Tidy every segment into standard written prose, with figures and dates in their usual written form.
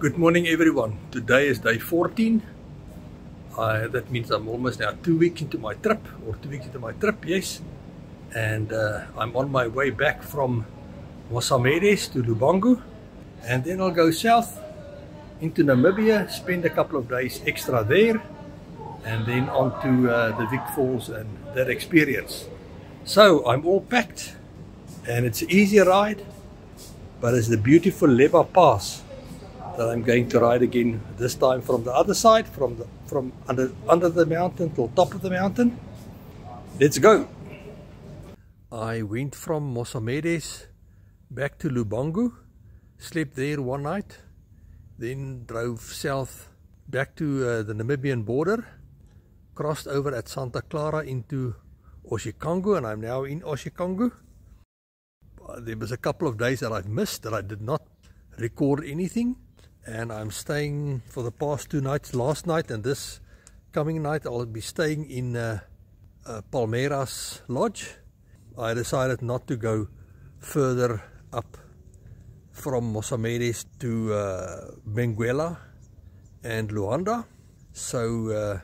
Good morning everyone. Today is day 14. That means I'm almost now 2 weeks into my trip, or 2 weeks into my trip, yes. And I'm on my way back from Mossamedes to Lubangu. And then I'll go south into Namibia, spend a couple of days extra there. And then on to the Vic Falls and that experience. So I'm all packed and it's an easy ride. But it's the beautiful Leba Pass that I'm going to ride again, this time from the other side, from under the mountain till top of the mountain. Let's go. I went from Mossamedes back to Lubangu, slept there one night, then drove south back to the Namibian border, crossed over at Santa Clara into Oshikangu, and I'm now in Oshikangu. There was a couple of days that I've missed, that I did not record anything. And I'm staying for the past 2 nights, last night and this coming night I'll be staying in Palmeiras Lodge. I decided not to go further up from Mossamedes to Benguela and Luanda. So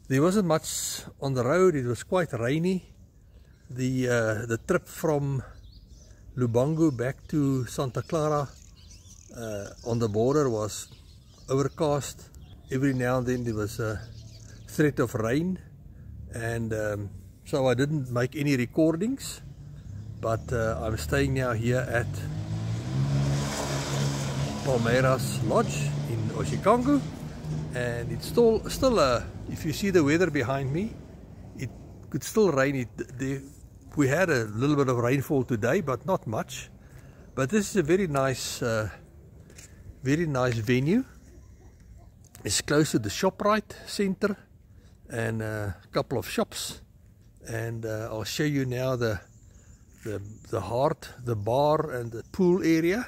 there wasn't much on the road, it was quite rainy. The trip from Lubangu back to Santa Clara on the border was overcast. Every now and then there was a threat of rain, and so I didn't make any recordings. But I'm staying now here at Palmeiras Lodge in Oshikangu, and it's still if you see the weather behind me, it could still rain. We had a little bit of rainfall today, but not much. But this is a very nice venue. It's close to the ShopRite center and a couple of shops, and I'll show you now the bar and the pool area.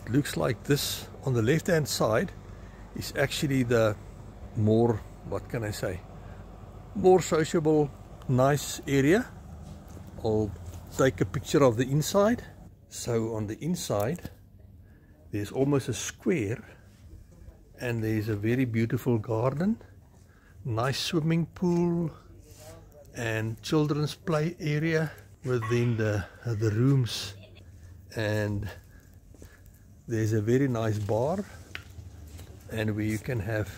It looks like this on the left hand side is actually the more, what can I say, more sociable, nice area. I'll take a picture of the inside. So on the inside there's almost a square, and there's a very beautiful garden, nice swimming pool and children's play area within the rooms, and there's a very nice bar, and where you can have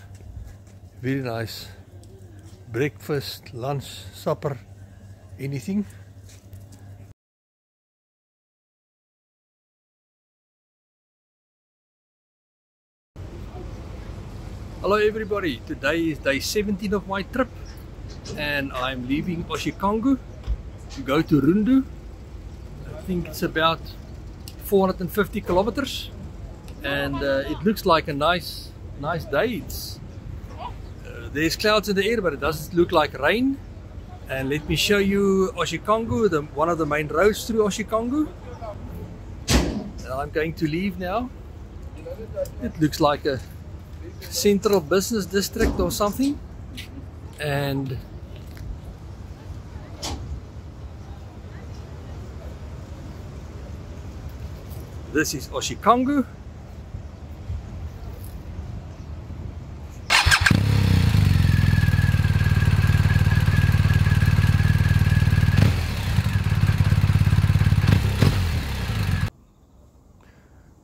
very nice breakfast, lunch, supper, anything. Hello everybody, today is day 17 of my trip, and I'm leaving Oshikangu to go to Rundu. I think it's about 450 kilometers, and it looks like a nice day. There's clouds in the air, but it doesn't look like rain. And let me show you Oshikangu, one of the main roads through Oshikangu. I'm going to leave now. It looks like a central business district or something, and this is Oshikangu.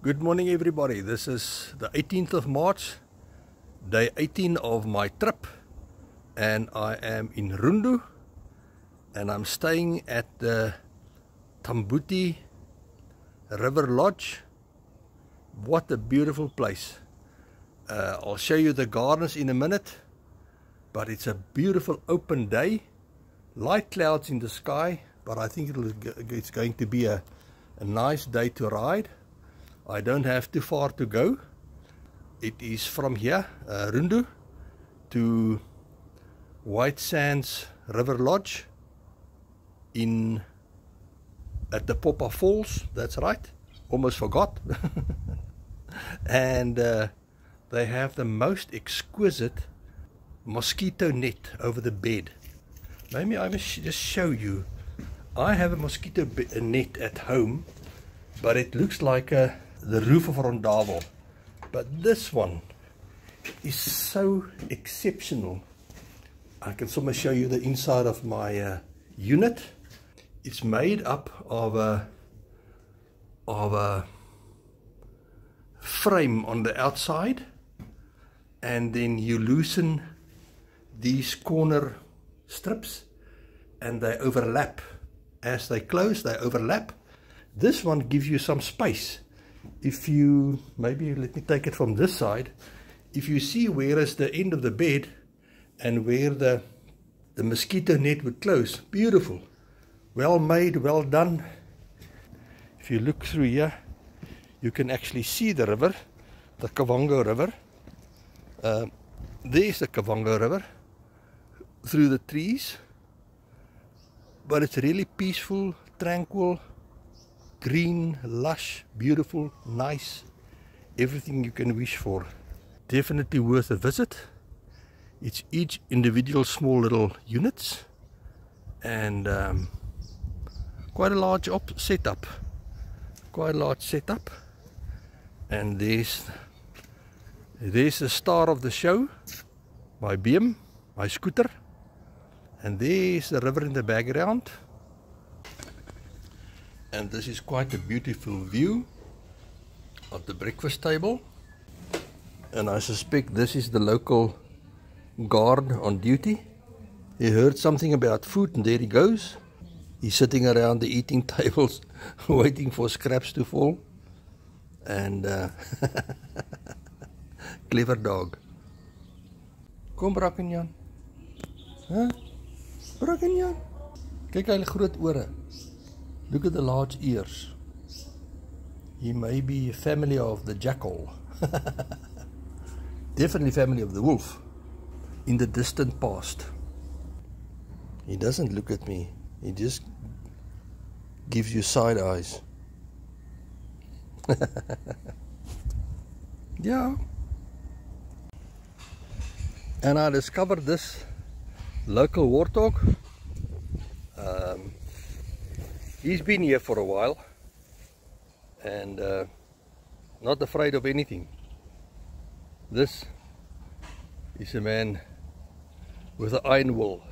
Good morning everybody, this is the 18th of March, day 18 of my trip, and I am in Rundu, and I'm staying at the Tambuti River Lodge. What a beautiful place. I'll show you the gardens in a minute, but it's a beautiful open day, light clouds in the sky, but I think it's going to be a nice day to ride. I don't have too far to go. It is from here, Rundu, to White Sands River Lodge at the Popa Falls. That's right, almost forgot. And they have the most exquisite mosquito net over the bed. Maybe I must just show you. I have a mosquito net at home, but it looks like the roof of a rondavels. But this one is so exceptional. I can somewhere show you the inside of my unit. It's made up of a frame on the outside, and then you loosen these corner strips and they overlap. As they close, they overlap. This one gives you some space. If you, maybe let me take it from this side. If you see where is the end of the bed and where the mosquito net would close, beautiful. Well made, well done. If you look through here, you can actually see the river, the Kavango River. There's the Kavango River through the trees. But it's really peaceful, tranquil, green, lush, beautiful, nice. Everything you can wish for. Definitely worth a visit. It's each individual small little units, and quite a large setup. Quite a large setup. And there's the star of the show, my BM, my scooter. And there's the river in the background. And this is quite a beautiful view of the breakfast table. And I suspect this is the local guard on duty. He heard something about food and there he goes. He's sitting around the eating tables waiting for scraps to fall. And clever dog. Kom Brackenjan. Huh? Brackenjan. Kyk hy groot ore. Look at the large ears. He may be a family of the jackal. Definitely family of the wolf. In the distant past. He doesn't look at me. He just gives you side eyes. Yeah. And I discovered this local warthog. He's been here for a while and not afraid of anything. This is a man with an iron will.